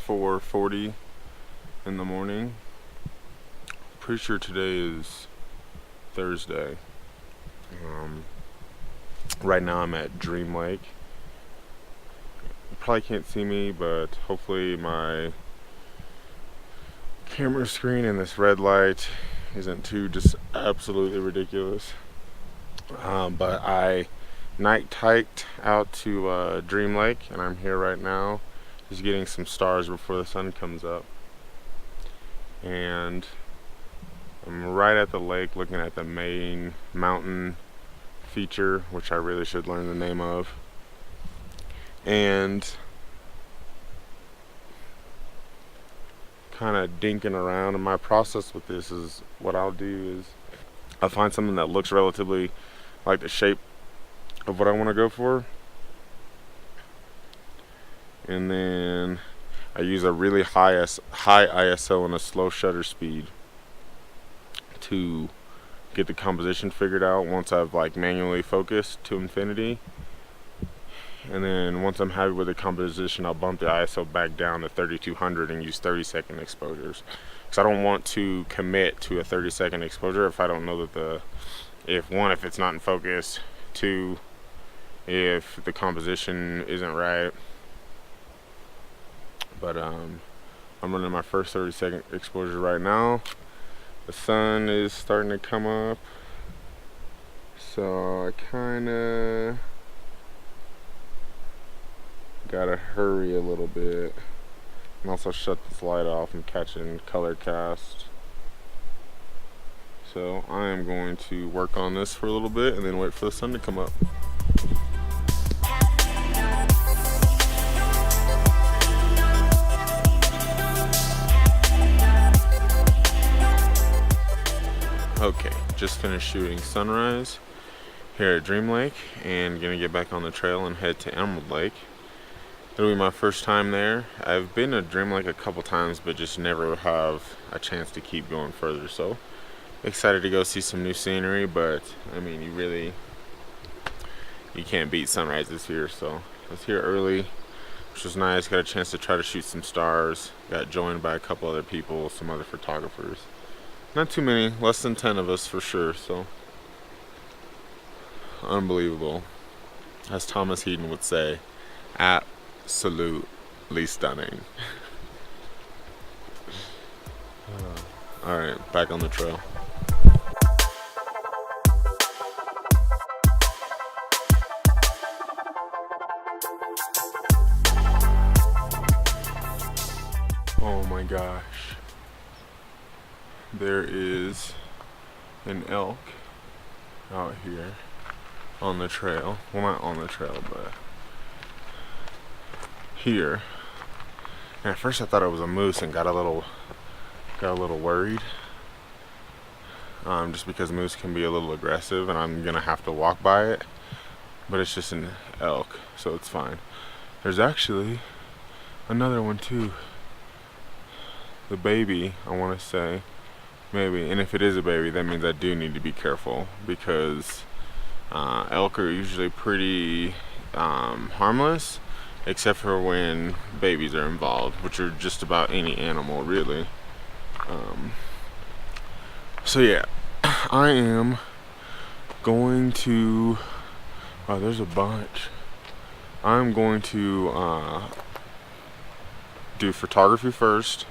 4:40 in the morning. Pretty sure today is Thursday. Right now I'm at Dream Lake. You probably can't see me, but hopefully my camera screen and this red light isn't too just absolutely ridiculous. But I night hiked out to Dream Lake, and I'm here right now just getting some stars before the sun comes up. And I'm right at the lake looking at the main mountain feature, which I really should learn the name of. And kind of dinking around, and my process with this is what I'll do is I'll find something that looks relatively like the shape of what I want to go for, and then I use a really high ISO and a slow shutter speed to get the composition figured out once I've like manually focused to infinity. And then once I'm happy with the composition, I'll bump the ISO back down to 3200 and use 30-second exposures, because I don't want to commit to a 30-second exposure if I don't know that if it's not in focus, two, if the composition isn't right. But I'm running my first 30-second exposure right now. The sun is starting to come up, so I kinda gotta hurry a little bit, and also shut this light off. I'm catching color cast, so I am going to work on this for a little bit and then wait for the sun to come up. Okay, just finished shooting sunrise here at Dream Lake, and gonna get back on the trail and head to Emerald Lake. It'll be my first time there. I've been to Dream Lake a couple times, but just never have a chance to keep going further. So excited to go see some new scenery, but I mean, you can't beat sunrises here. So I was here early, which was nice. Got a chance to try to shoot some stars. Got joined by a couple other people, some other photographers. Not too many, less than 10 of us for sure. So unbelievable, as Thomas Heaton would say, absolutely stunning. Alright, back on the trail. Oh my gosh. There is an elk out here on the trail. Well, not on the trail, but here. And at first I thought it was a moose and got a little worried. Just because moose can be a little aggressive and I'm gonna have to walk by it. But it's just an elk, so it's fine. There's actually another one too. The baby, I wanna say. Maybe, and if it is a baby, that means I do need to be careful, because elk are usually pretty harmless, except for when babies are involved, which are just about any animal really. So yeah, I am going to, oh, there's a bunch. I'm going to do photography first,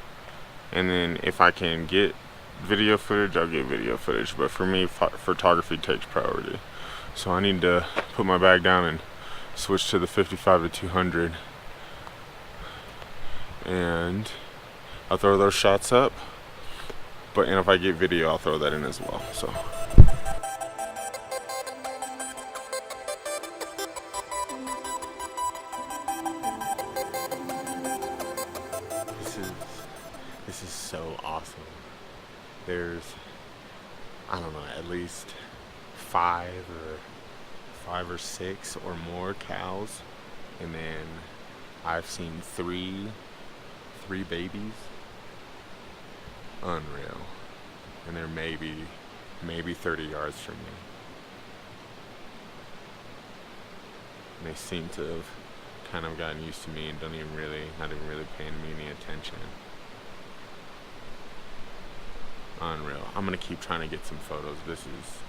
and then if I can get video footage, I'll get video footage, but for me, photography takes priority. So I need to put my bag down and switch to the 55 to 200, and I'll throw those shots up, and if I get video, I'll throw that in as well. So this is so awesome. There's, I don't know, at least five or six or more cows, and then I've seen three babies. Unreal. And they're maybe 30 yards from me. And they seem to have kind of gotten used to me and not even really paying me any attention. Unreal. I'm gonna keep trying to get some photos. This is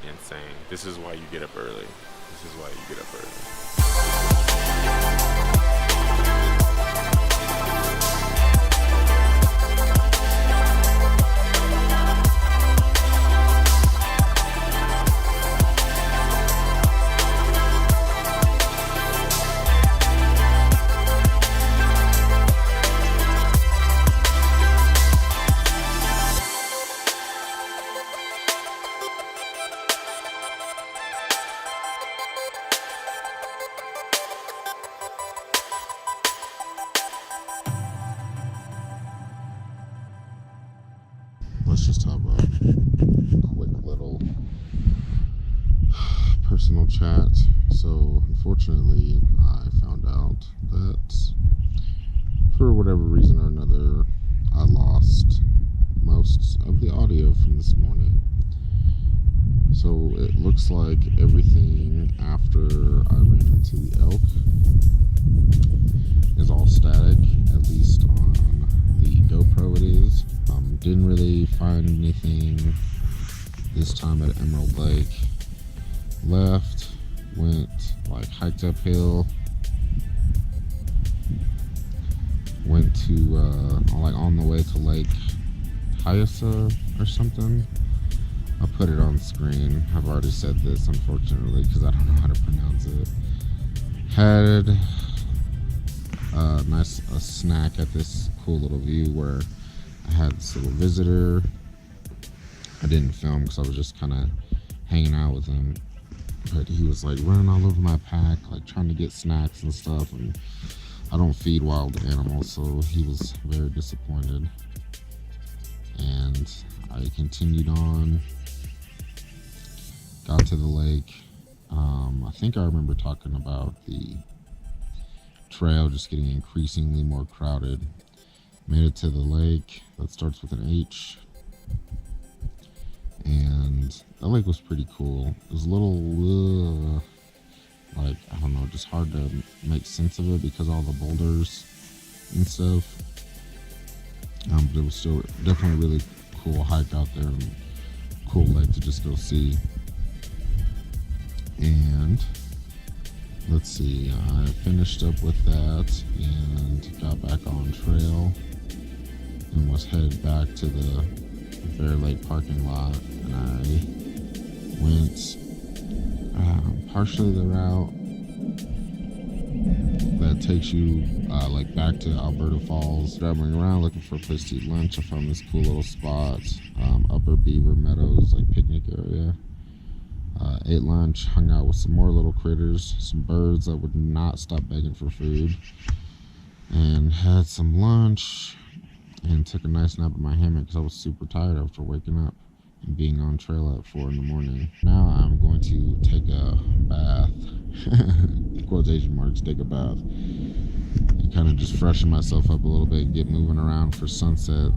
insane. This is why you get up early. This is why you get up early. Let's just have a quick little personal chat. So, unfortunately, I found out that for whatever reason or another, I lost most of the audio from this morning. So, it looks like everything after I ran into the elk is all static, at least on the GoPro it is. Didn't really find anything this time at Emerald Lake. Left, went hiked uphill, went to on the way to Lake Hyassa or something. I'll put it on screen. I've already said this, unfortunately, because I don't know how to pronounce it. Had a snack at this cool little view where I had this little visitor. I didn't film because I was just kind of hanging out with him, but he was running all over my pack, trying to get snacks and stuff, and I don't feed wild animals, so he was very disappointed. And I continued on, got to the lake. I think I remember talking about the trail just getting increasingly more crowded. Made it to the lake that starts with an H, and that lake was pretty cool. It was a little I don't know, just hard to make sense of it because all the boulders and stuff, but it was still definitely a really cool hike out there and cool lake to just go see. And let's see, I finished up with that and got back on trail and was headed back to the Bear Lake parking lot, and I went partially the route that takes you back to Alberta Falls, traveling around looking for a place to eat lunch. I found this cool little spot, Upper Beaver Meadows, picnic area. Ate lunch, hung out with some more little critters, some birds that would not stop begging for food, and had some lunch and took a nice nap in my hammock because I was super tired after waking up and being on trail at 4 in the morning. Now I'm going to take a bath, quotation marks, take a bath, and kind of just freshen myself up a little bit, get moving around for sunset.